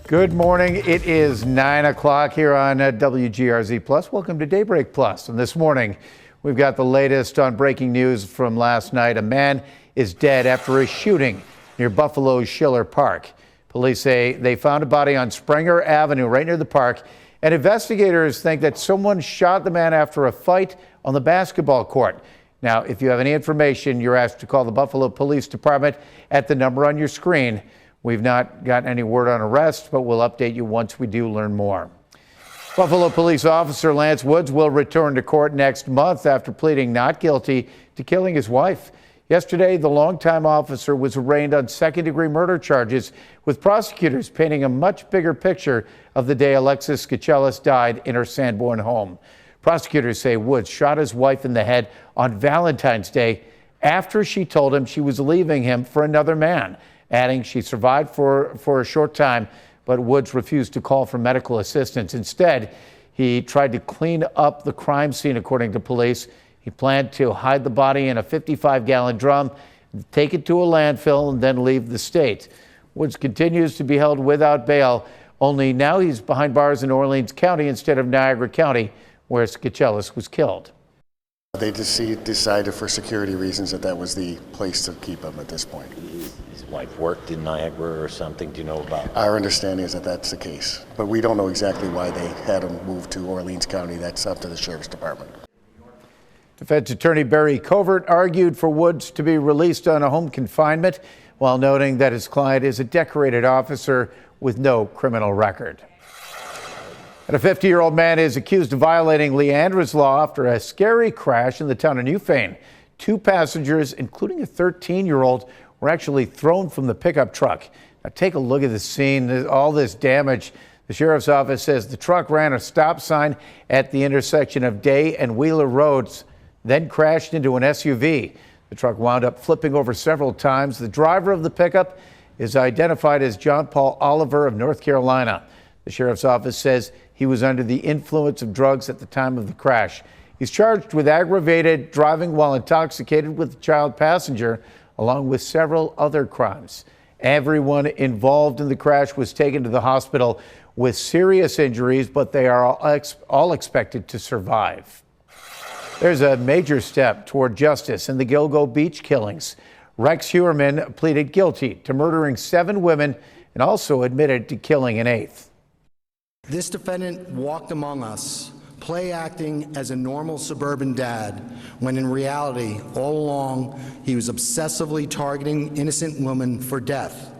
Good morning. It is 9 o'clock here on WGRZ Plus. Welcome to Daybreak Plus. And this morning, we've got the latest on breaking news from last night. A man is dead after a shooting near Buffalo's Schiller Park. Police say they found a body on Springer Avenue right near the park, and investigators think that someone shot the man after a fight on the basketball court. Now, if you have any information, you're asked to call the Buffalo Police Department at the number on your screen. We've not gotten any word on arrest, but we'll update you once we do learn more. Buffalo police officer Lance Woods will return to court next month after pleading not guilty to killing his wife. Yesterday, the longtime officer was arraigned on second-degree murder charges, with prosecutors painting a much bigger picture of the day Alexis Skachelis died in her Sanborn home. Prosecutors say Woods shot his wife in the head on Valentine's Day after she told him she was leaving him for another man, adding she survived for a short time, but Woods refused to call for medical assistance. Instead, he tried to clean up the crime scene, according to police. He planned to hide the body in a 55-gallon drum, take it to a landfill, and then leave the state. Woods continues to be held without bail, only now he's behind bars in Orleans County instead of Niagara County, where Skachelis was killed. They decided for security reasons that was the place to keep him at this point. His wife worked in Niagara or something. Do you know about that? Our understanding is that that's the case, but we don't know exactly why they had him moved to Orleans County. That's up to the Sheriff's Department. Defense attorney Barry Covert argued for Woods to be released on a home confinement, while noting that his client is a decorated officer with no criminal record. And a 50-year-old man is accused of violating Leandra's law after a scary crash in the town of Newfane. 2 passengers, including a 13-year-old, were actually thrown from the pickup truck. Now take a look at the scene, all this damage. The sheriff's office says the truck ran a stop sign at the intersection of Day and Wheeler Roads, then crashed into an SUV. The truck wound up flipping over several times. The driver of the pickup is identified as John Paul Oliver of North Carolina. The sheriff's office says he was under the influence of drugs at the time of the crash. He's charged with aggravated driving while intoxicated with a child passenger, along with several other crimes. Everyone involved in the crash was taken to the hospital with serious injuries, but they are all expected to survive. There's a major step toward justice in the Gilgo Beach killings. Rex Heuermann pleaded guilty to murdering 7 women and also admitted to killing an 8th. This defendant walked among us, play acting as a normal suburban dad, when in reality, all along, he was obsessively targeting innocent women for death.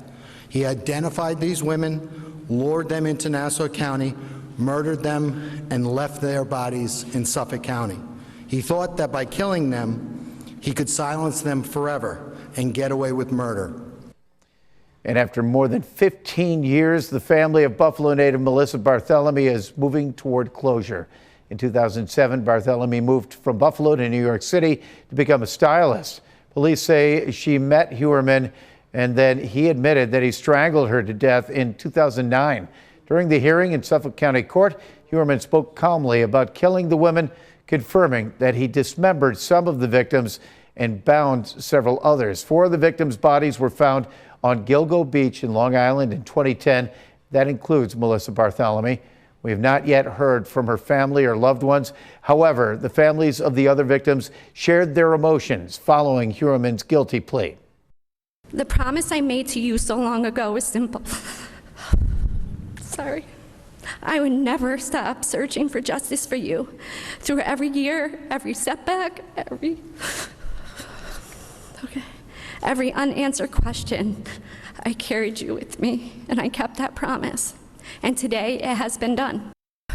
He identified these women, lured them into Nassau County, murdered them, and left their bodies in Suffolk County. He thought that by killing them, he could silence them forever and get away with murder. And after more than 15 years, the family of Buffalo native Melissa Barthelemy is moving toward closure. In 2007, Barthelemy moved from Buffalo to New York City to become a stylist. Police say she met Heuermann, and then he admitted that he strangled her to death in 2009. During the hearing in Suffolk County Court, Heuermann spoke calmly about killing the women, confirming that he dismembered some of the victims and bound several others. 4 of the victims' bodies were found on Gilgo Beach in Long Island in 2010. That includes Melissa Barthelemy. We have not yet heard from her family or loved ones. However, the families of the other victims shared their emotions following Heuermann's guilty plea. The promise I made to you so long ago was simple. Sorry. I would never stop searching for justice for you. Through every year, every setback, every unanswered question, I carried you with me, and I kept that promise. And today, it has been done.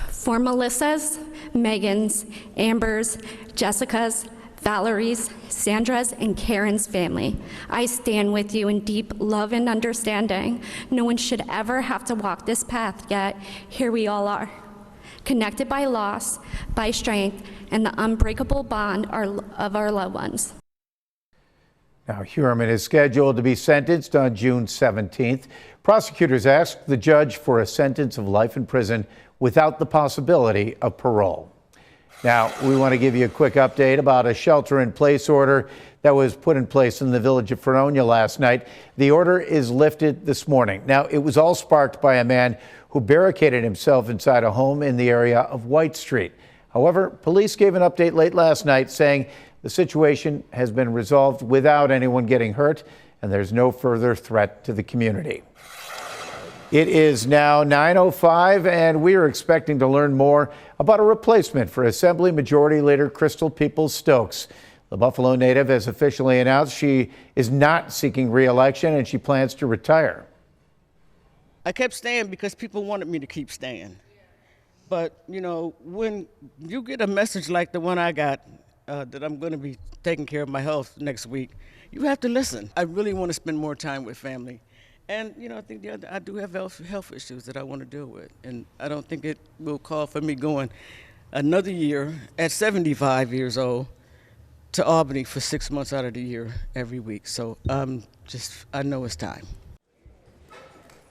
For Melissa's, Megan's, Amber's, Jessica's, Valerie's, Sandra's, and Karen's family, I stand with you in deep love and understanding. No one should ever have to walk this path, yet here we all are, connected by loss, by strength, and the unbreakable bond of our loved ones. Now, Heuermann is scheduled to be sentenced on June 17th. Prosecutors asked the judge for a sentence of life in prison without the possibility of parole. Now, we want to give you a quick update about a shelter-in-place order that was put in place in the village of Fredonia last night. The order is lifted this morning. Now, it was all sparked by a man who barricaded himself inside a home in the area of White Street. However, police gave an update late last night saying the situation has been resolved without anyone getting hurt, and there's no further threat to the community. It is now 9:05, and we are expecting to learn more about a replacement for Assembly Majority Leader Crystal Peoples-Stokes. The Buffalo native has officially announced she is not seeking re-election and she plans to retire. I kept staying because people wanted me to keep staying. But, you know, when you get a message like the one I got, that I'm going to be taking care of my health next week, you have to listen. I really want to spend more time with family. And, you know, I think I do have health issues that I want to deal with. And I don't think it will call for me going another year at 75 years old to Albany for 6 months out of the year every week. So I know it's time.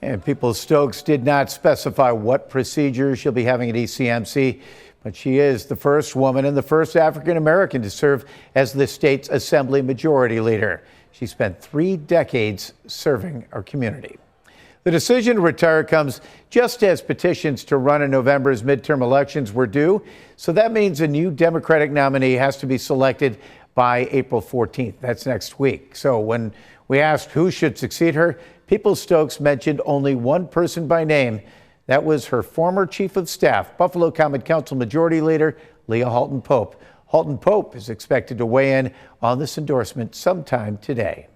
And Peoples-Stokes did not specify what procedures she'll be having at ECMC, but she is the first woman and the first African American to serve as the state's Assembly Majority Leader. She spent 3 decades serving our community. The decision to retire comes just as petitions to run in November's midterm elections were due. So that means a new Democratic nominee has to be selected by April 14th. That's next week. So when we asked who should succeed her, Peoples-Stokes mentioned only one person by name. That was her former chief of staff, Buffalo Common Council Majority Leader Leah Halton Pope. Halton Pope is expected to weigh in on this endorsement sometime today.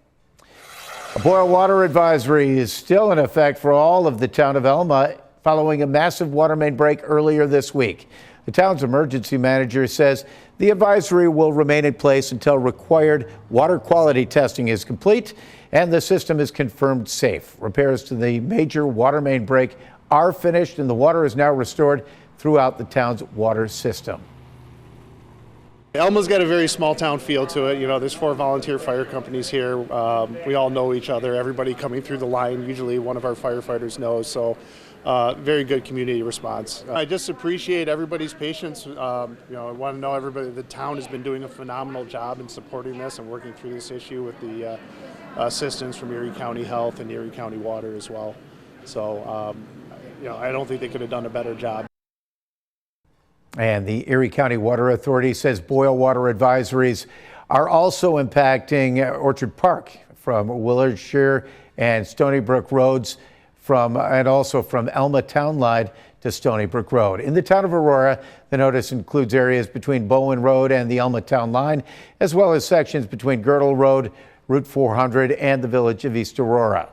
A boil water advisory is still in effect for all of the town of Elma following a massive water main break earlier this week. The town's emergency manager says the advisory will remain in place until required water quality testing is complete and the system is confirmed safe. Repairs to the major water main break are finished and the water is now restored throughout the town's water system. Elma's got a very small town feel to it. You know, there's 4 volunteer fire companies here. We all know each other. Everybody coming through the line, usually one of our firefighters knows. So very good community response. I just appreciate everybody's patience. You know, I want to know everybody, the town has been doing a phenomenal job in supporting this and working through this issue with the assistance from Erie County Health and Erie County Water as well. So, you know, I don't think they could have done a better job. And the Erie County Water Authority says boil water advisories are also impacting Orchard Park from Willardshire and Stony Brook roads and also from Elma Town Line to Stony Brook Road. In the town of Aurora, the notice includes areas between Bowen Road and the Elma Town Line, as well as sections between Girdle Road, Route 400, and the village of East Aurora.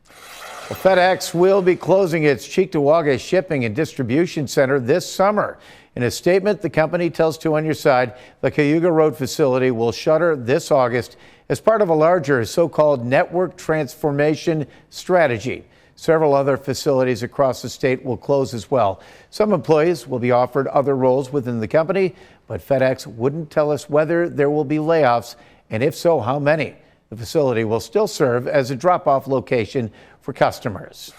Well, FedEx will be closing its Cheektowaga shipping and distribution center this summer. In a statement, the company tells Two on Your Side the Cayuga Road facility will shutter this August as part of a larger so-called network transformation strategy. Several other facilities across the state will close as well. Some employees will be offered other roles within the company, but FedEx wouldn't tell us whether there will be layoffs, and if so, how many. The facility will still serve as a drop-off location for customers.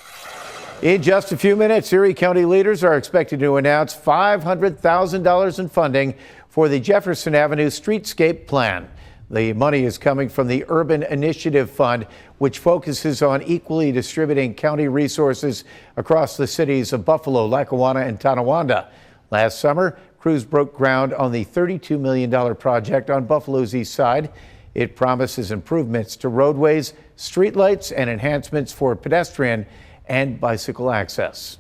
In just a few minutes, Erie County leaders are expected to announce $500,000 in funding for the Jefferson Avenue Streetscape Plan. The money is coming from the Urban Initiative Fund, which focuses on equally distributing county resources across the cities of Buffalo, Lackawanna, and Tonawanda. Last summer, crews broke ground on the $32 million project on Buffalo's east side. It promises improvements to roadways, streetlights, and enhancements for pedestrian and bicycle access.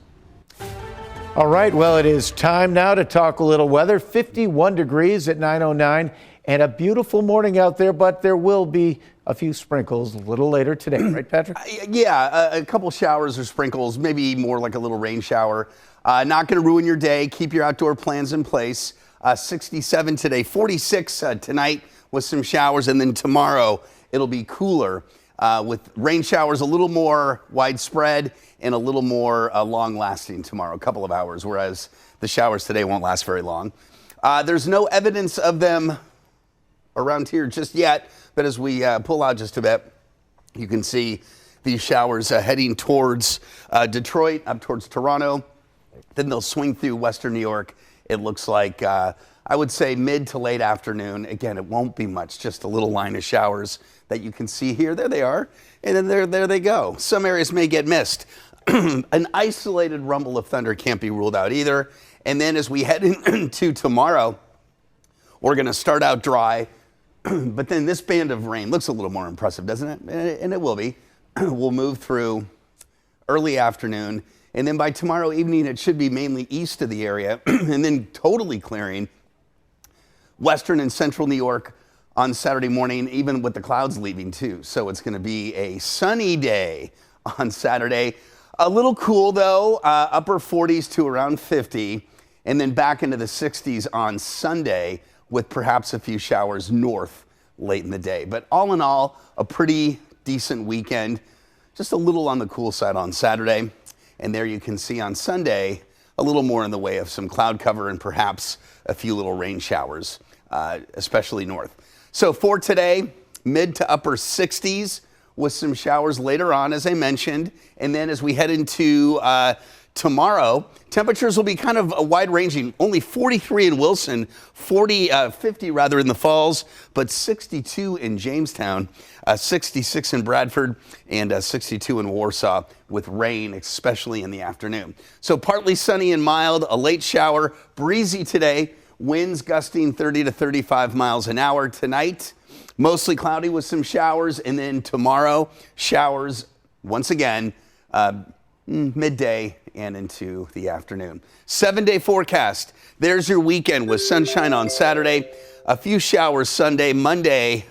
All right, well, it is time now to talk a little weather. 51 degrees at 9:09 and a beautiful morning out there, but there will be a few sprinkles a little later today, right, Patrick? Yeah, a couple showers or sprinkles, maybe more like a little rain shower. Not going to ruin your day. Keep your outdoor plans in place. 67 today, 46 tonight with some showers, and then tomorrow it'll be cooler. With rain showers a little more widespread and a little more long-lasting tomorrow, a couple of hours, whereas the showers today won't last very long. There's no evidence of them around here just yet, but as we pull out just a bit, you can see these showers heading towards Detroit, up towards Toronto. Then they'll swing through western New York. It looks like I would say mid to late afternoon. Again, it won't be much, just a little line of showers that you can see here. There they are, and then there they go. Some areas may get missed. An isolated rumble of thunder can't be ruled out either. And then as we head into tomorrow, we're going to start out dry, but then this band of rain looks a little more impressive, doesn't it? And it will be. We'll move through early afternoon, and then by tomorrow evening, it should be mainly east of the area, and then totally clearing western and central New York on Saturday morning, even with the clouds leaving too. So it's going to be a sunny day on Saturday. A little cool though, upper 40s to around 50, and then back into the 60s on Sunday with perhaps a few showers north late in the day. But all in all, a pretty decent weekend. Just a little on the cool side on Saturday. And there you can see on Sunday, a little more in the way of some cloud cover and perhaps a few little rain showers, especially north. So for today, mid to upper 60s with some showers later on, as I mentioned. And then as we head into tomorrow, temperatures will be kind of wide-ranging. Only 43 in Wilson, 50 rather in the Falls, but 62 in Jamestown, 66 in Bradford, and 62 in Warsaw with rain, especially in the afternoon. So partly sunny and mild, a late shower, breezy today, winds gusting 30 to 35 miles an hour tonight. Mostly cloudy with some showers, and then tomorrow, showers once again, midday and into the afternoon. 7-day forecast. There's your weekend with sunshine on Saturday, a few showers Sunday, Monday,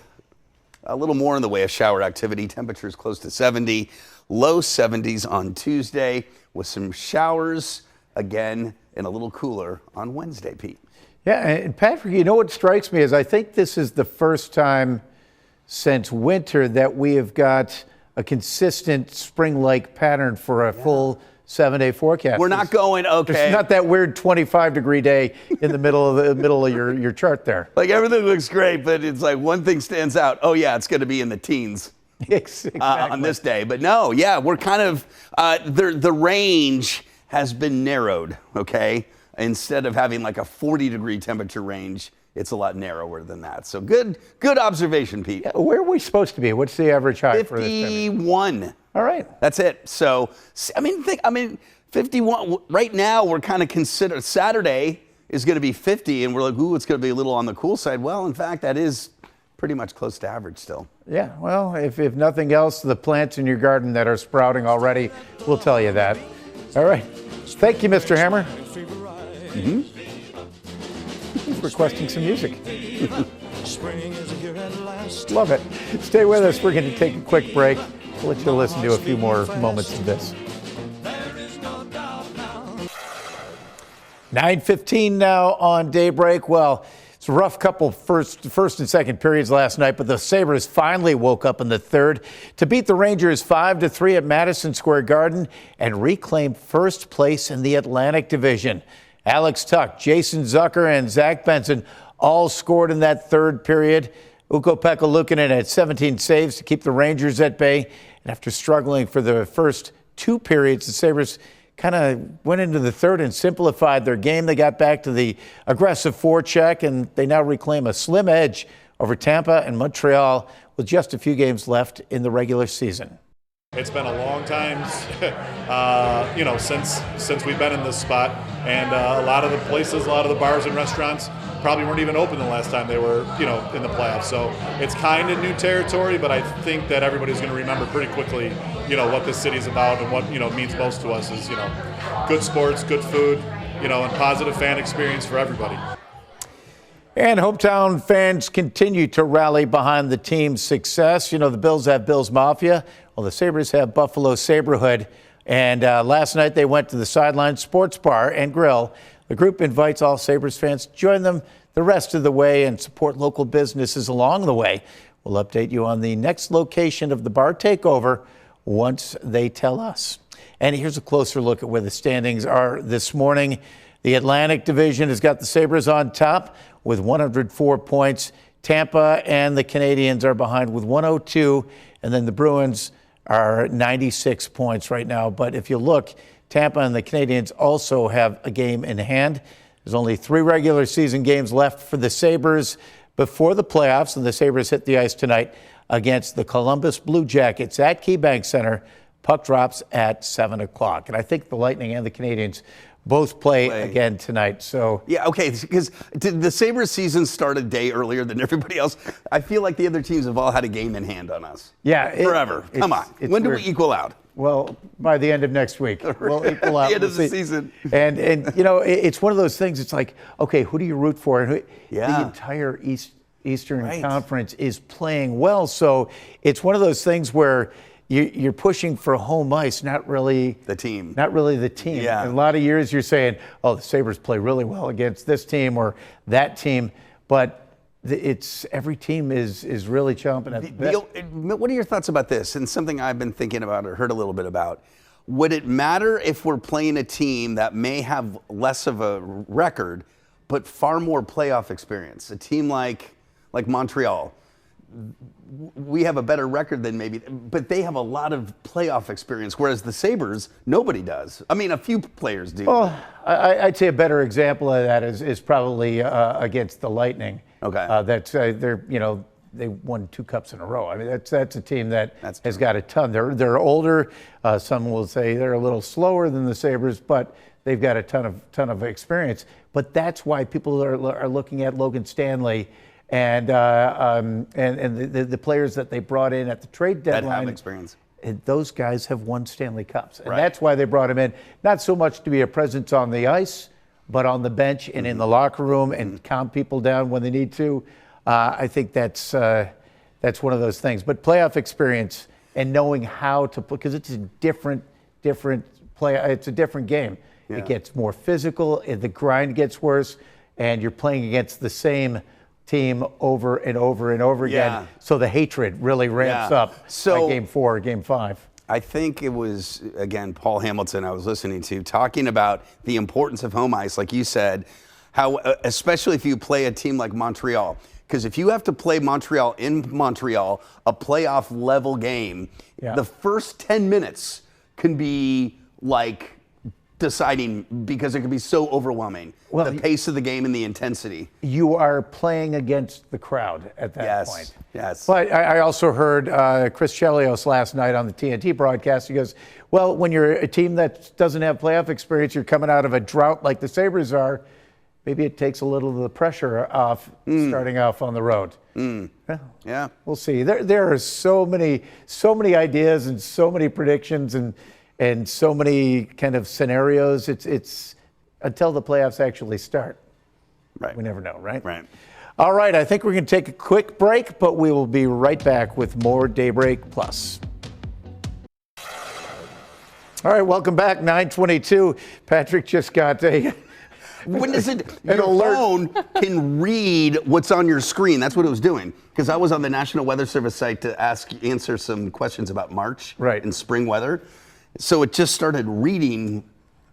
a little more in the way of shower activity. Temperatures close to 70, low 70s on Tuesday with some showers again and a little cooler on Wednesday, Pete. Yeah, and Patrick, you know what strikes me is I think this is the first time since winter that we have got a consistent spring-like pattern for a full 7-day forecast. We're not going, okay. It's not that weird 25-degree day in the middle of your chart there. Like everything looks great, but it's like one thing stands out. Oh yeah, it's going to be in the teens. Exactly. On this day. But no, yeah, we're kind of, the range has been narrowed, okay? Instead of having like a 40-degree temperature range, it's a lot narrower than that. So good observation, Pete. Yeah, where are we supposed to be? What's the average height for this? 51. All right. That's it. So, 51, right now we're kind of consider Saturday is going to be 50, and we're like, ooh, it's going to be a little on the cool side. Well, in fact, that is pretty much close to average still. Yeah, well, if nothing else, the plants in your garden that are sprouting already will tell you that. All right. Thank you, Mr. Hammer. Mm-hmm. He's requesting some music. Love it. Stay with us. We're going to take a quick break. We'll let you listen to a few more moments of this. 9:15 now on Daybreak. Well, it's a rough couple first and second periods last night, but the Sabres finally woke up in the third to beat the Rangers 5-3 at Madison Square Garden and reclaim first place in the Atlantic Division. Alex Tuch, Jason Zucker, and Zach Benson all scored in that third period. Ukko-Pekka Luukkonen had 17 saves to keep the Rangers at bay. And after struggling for the first two periods, the Sabres kind of went into the third and simplified their game. They got back to the aggressive forecheck, and they now reclaim a slim edge over Tampa and Montreal with just a few games left in the regular season. It's been a long time, since we've been in this spot, and a lot of the places, a lot of the bars and restaurants probably weren't even open the last time they were, in the playoffs. So it's kind of new territory, but I think that everybody's going to remember pretty quickly, what this city's about and what, means most to us is, good sports, good food, and positive fan experience for everybody. And hometown fans continue to rally behind the team's success. The Bills have Bills Mafia. Well, the Sabres have Buffalo Saberhood. And last night they went to the Sideline Sports Bar and Grill. The group invites all Sabres fans to join them the rest of the way and support local businesses along the way. We'll update you on the next location of the bar takeover once they tell us. And here's a closer look at where the standings are this morning. The Atlantic Division has got the Sabres on top with 104 points. Tampa and the Canadiens are behind with 102, and then the Bruins are 96 points right now. But if you look, Tampa and the Canadiens also have a game in hand. There's only 3 regular season games left for the Sabres before the playoffs, and the Sabres hit the ice tonight against the Columbus Blue Jackets at KeyBank Center. Puck drops at 7 o'clock. And I think the Lightning and the Canadiens both play again tonight. So yeah, okay, because the Sabres season started a day earlier than everybody else. I feel like the other teams have all had a game in hand on us. Yeah. Forever. Come on. When do we equal out? Well, by the end of next week, we'll equal out. The end of the season. And you know, it's one of those things. It's like, okay, who do you root for? And Yeah. the entire Eastern Conference is playing well. So it's one of those things where you're pushing for home ice, not really the team. Not really the team. Yeah. In a lot of years, you're saying, oh, the Sabres play really well against this team or that team, but every team is really chomping at the bit. What are your thoughts about this? And something I've been thinking about or heard a little bit about. Would it matter if we're playing a team that may have less of a record, but far more playoff experience? A team like Montreal. We have a better record than maybe, but they have a lot of playoff experience, whereas the Sabres, nobody does. I mean, a few players do. Well, I'd say a better example of that is probably against the Lightning. Okay. They won 2 cups in a row. I mean, that's a team that has got a ton. They're older. Some will say they're a little slower than the Sabres, but they've got a ton of experience. But that's why people are looking at Logan Stanley and the players that they brought in at the trade deadline. That have experience. And those guys have won Stanley Cups. And that's why they brought him in, not so much to be a presence on the ice, but on the bench and in the locker room and calm people down when they need to. I think that's one of those things. But playoff experience and knowing how to play, because it's a different play. It's a different game. Yeah. It gets more physical. The grind gets worse, and you're playing against the same team over and over and over again. Yeah. So the hatred really ramps up by game 4 or game 5. I think it was, again, Paul Hamilton I was listening to, talking about the importance of home ice, like you said, how, especially if you play a team like Montreal. Because if you have to play Montreal in Montreal, a playoff level game, the first 10 minutes can be like deciding, because it can be so overwhelming. Well, the pace of the game and the intensity. You are playing against the crowd at that point. Yes. But I also heard Chris Chelios last night on the TNT broadcast. He goes, well, when you're a team that doesn't have playoff experience, you're coming out of a drought like the Sabres are, maybe it takes a little of the pressure off starting off on the road. Yeah. We'll see. There are so many ideas and so many predictions and so many kind of scenarios. It's until the playoffs actually start. Right. We never know, right? Right. All right, I think we're going to take a quick break, but we will be right back with more Daybreak Plus. All right, welcome back, 9:22. Patrick just got a... When is it? Your phone can read what's on your screen. That's what it was doing. Because I was on the National Weather Service site to answer some questions about March and spring weather. So it just started reading.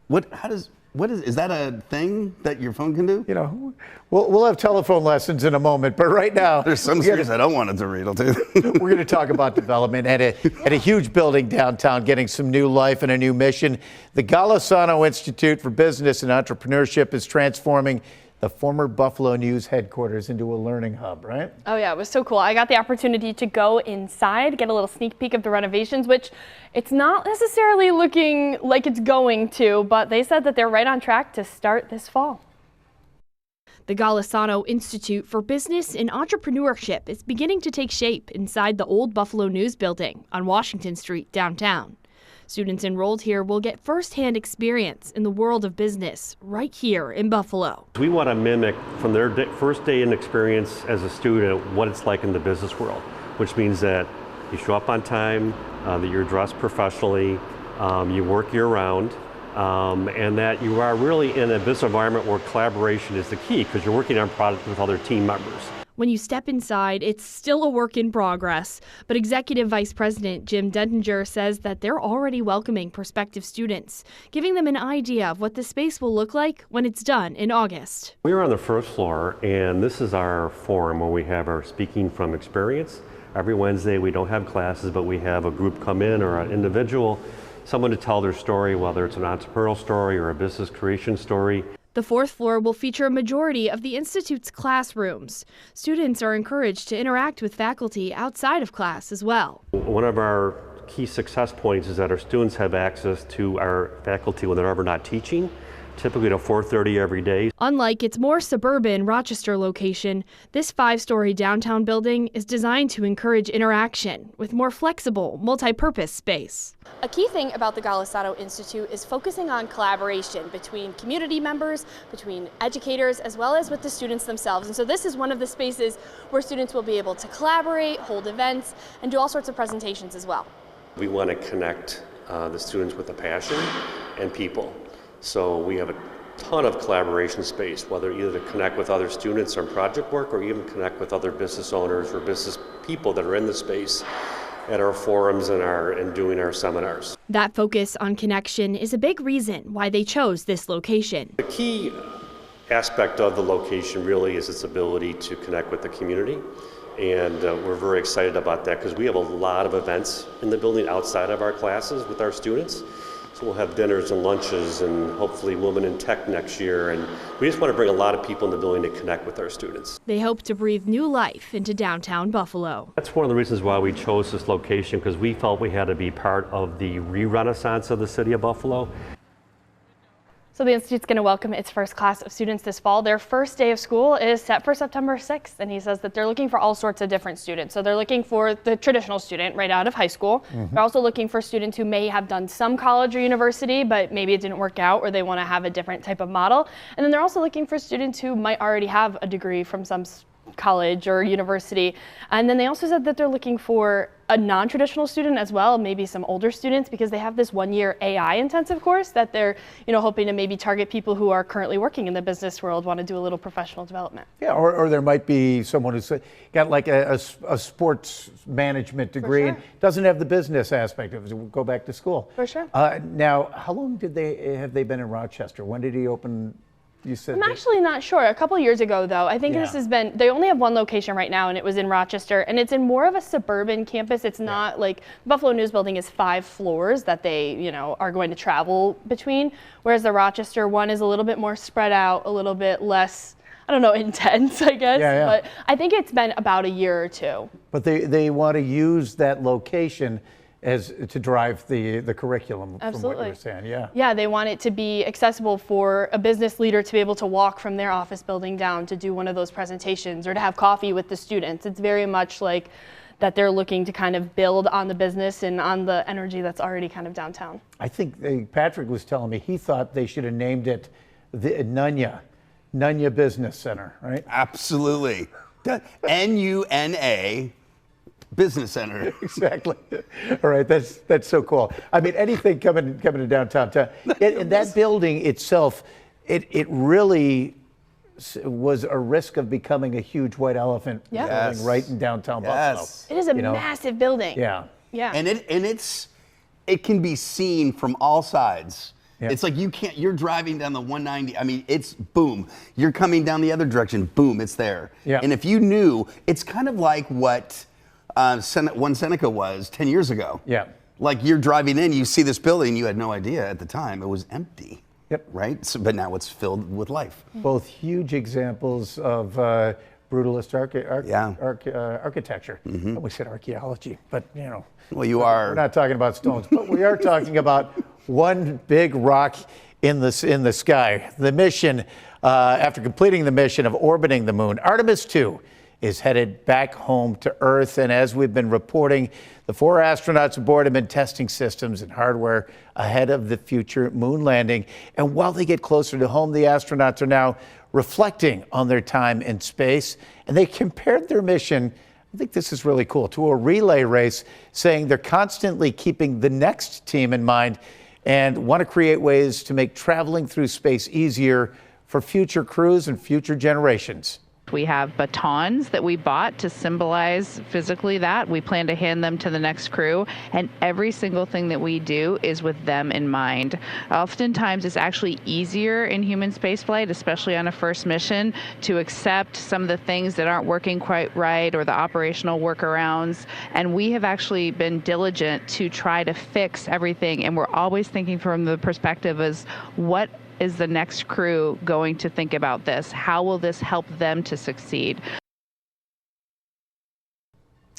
Is that a thing that your phone can do? You know, we'll have telephone lessons in a moment, but right now there's some screens I don't want it to read. I'll tell you. We're going to talk about development at a huge building downtown, getting some new life and a new mission. The Golisano Institute for Business and Entrepreneurship is transforming the former Buffalo News headquarters into a learning hub, right? Oh yeah, it was so cool. I got the opportunity to go inside, get a little sneak peek of the renovations, which it's not necessarily looking like it's going to, but they said that they're right on track to start this fall. The Golisano Institute for Business and Entrepreneurship is beginning to take shape inside the old Buffalo News building on Washington Street downtown. Students enrolled here will get firsthand experience in the world of business right here in Buffalo. We want to mimic from their first day in experience as a student what it's like in the business world, which means that you show up on time, that you're dressed professionally, you work year-round, and that you are really in a business environment where collaboration is the key because you're working on product with other team members. When you step inside, it's still a work in progress, but Executive Vice President Jim Dentinger says that they're already welcoming prospective students, giving them an idea of what the space will look like when it's done in August. We are on the first floor, and this is our forum where we have our speaking from experience. Every Wednesday we don't have classes, but we have a group come in or an individual, someone to tell their story, whether it's an entrepreneurial story or a business creation story. The 4th floor will feature a majority of the Institute's classrooms. Students are encouraged to interact with faculty outside of class as well. One of our key success points is that our students have access to our faculty when they're ever not teaching, typically at 4:30 every day. Unlike its more suburban Rochester location, this 5-story downtown building is designed to encourage interaction with more flexible, multi-purpose space. A key thing about the Golisano Institute is focusing on collaboration between community members, between educators, as well as with the students themselves. And so this is one of the spaces where students will be able to collaborate, hold events, and do all sorts of presentations as well. We want to connect the students with a passion and people. So we have a ton of collaboration space, whether either to connect with other students on project work or even connect with other business owners or business people that are in the space at our forums and doing our seminars. That focus on connection is a big reason why they chose this location. The key aspect of the location really is its ability to connect with the community. And we're very excited about that because we have a lot of events in the building outside of our classes with our students. So we'll have dinners and lunches and hopefully Women in Tech next year. And we just want to bring a lot of people in the building to connect with our students. They hope to breathe new life into downtown Buffalo. That's one of the reasons why we chose this location, because we felt we had to be part of the re-renaissance of the city of Buffalo. So the Institute's going to welcome its first class of students this fall. Their first day of school is set for September 6th, and he says that they're looking for all sorts of different students. So they're looking for the traditional student right out of high school. They're also looking for students who may have done some college or university, but maybe it didn't work out or they want to have a different type of model. And then they're also looking for students who might already have a degree from some college or university. And then they also said that they're looking for a non-traditional student as well, maybe some older students, because they have this 1-year AI intensive course that they're, hoping to maybe target people who are currently working in the business world, want to do a little professional development. Yeah, or there might be someone who's got like a sports management degree and doesn't have the business aspect of it, go back to school. For sure. Now, how long have they been in Rochester? When did he open? You said I'm actually not sure. A couple years ago, though. I think this has been, they only have one location right now, and it was in Rochester, and it's in more of a suburban campus. It's not like, the Buffalo News Building is 5 floors that they, are going to travel between, whereas the Rochester one is a little bit more spread out, a little bit less, intense, I guess. But I think it's been about a year or two. But they want to use that location as to drive the curriculum. Absolutely. From what you're saying, Yeah, they want it to be accessible for a business leader to be able to walk from their office building down to do one of those presentations or to have coffee with the students. It's very much like that they're looking to kind of build on the business and on the energy that's already kind of downtown. I think Patrick was telling me he thought they should have named it the Nuna Business Center, right? Absolutely. N-U-N-A. Business Center. Exactly. All right, that's so cool. I mean, anything coming to downtown town. And that building itself, it really was a risk of becoming a huge white elephant building right in downtown Buffalo. It is a massive building. Yeah. And it can be seen from all sides. Yeah. It's like you're driving down the 190. I mean, it's boom. You're coming down the other direction, boom, it's there. Yeah. And if you knew, it's kind of like what One Seneca was 10 years ago. Yeah. Like you're driving in, you see this building, you had no idea at the time it was empty. Yep. Right? So, but now it's filled with life. Both huge examples of brutalist architecture. We said archaeology, but Well, you are. We're not talking about stones, but we are talking about one big rock in the sky. The mission, after completing the mission of orbiting the moon, Artemis 2 is headed back home to Earth. And as we've been reporting, the 4 astronauts aboard have been testing systems and hardware ahead of the future moon landing. And while they get closer to home, the astronauts are now reflecting on their time in space. And they compared their mission, I think this is really cool, to a relay race, saying they're constantly keeping the next team in mind and want to create ways to make traveling through space easier for future crews and future generations. We have batons that we bought to symbolize physically that. We plan to hand them to the next crew, and every single thing that we do is with them in mind. Oftentimes, it's actually easier in human spaceflight, especially on a first mission, to accept some of the things that aren't working quite right or the operational workarounds. And we have actually been diligent to try to fix everything, and we're always thinking from the perspective as what is the next crew going to think about this? How will this help them to succeed?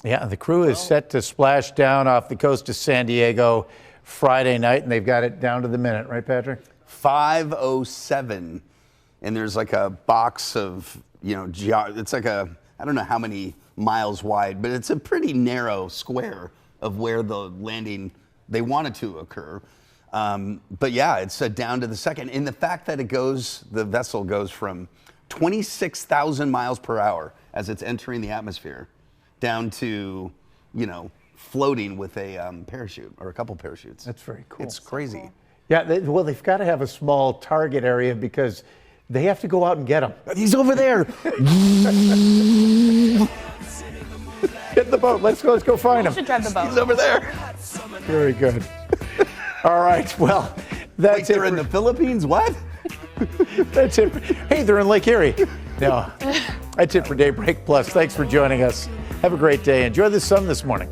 Yeah, the crew is set to splash down off the coast of San Diego Friday night, and they've got it down to the minute, right, Patrick? 5:07, and there's like a box of, it's like I don't know how many miles wide, but it's a pretty narrow square of where the landing they wanted to occur. But yeah, it's down to the second. And the fact that the vessel goes from 26,000 miles per hour as it's entering the atmosphere down to, floating with a parachute or a couple parachutes. That's very cool. It's crazy. Yeah, they've got to have a small target area because they have to go out and get them. He's over there. Get the boat. Let's go find him. You should drive the boat. He's over there. Very good. All right. Well, that's it. They're in the Philippines? What? That's it. Hey, they're in Lake Erie. No, that's it for Daybreak Plus. Thanks for joining us. Have a great day. Enjoy the sun this morning.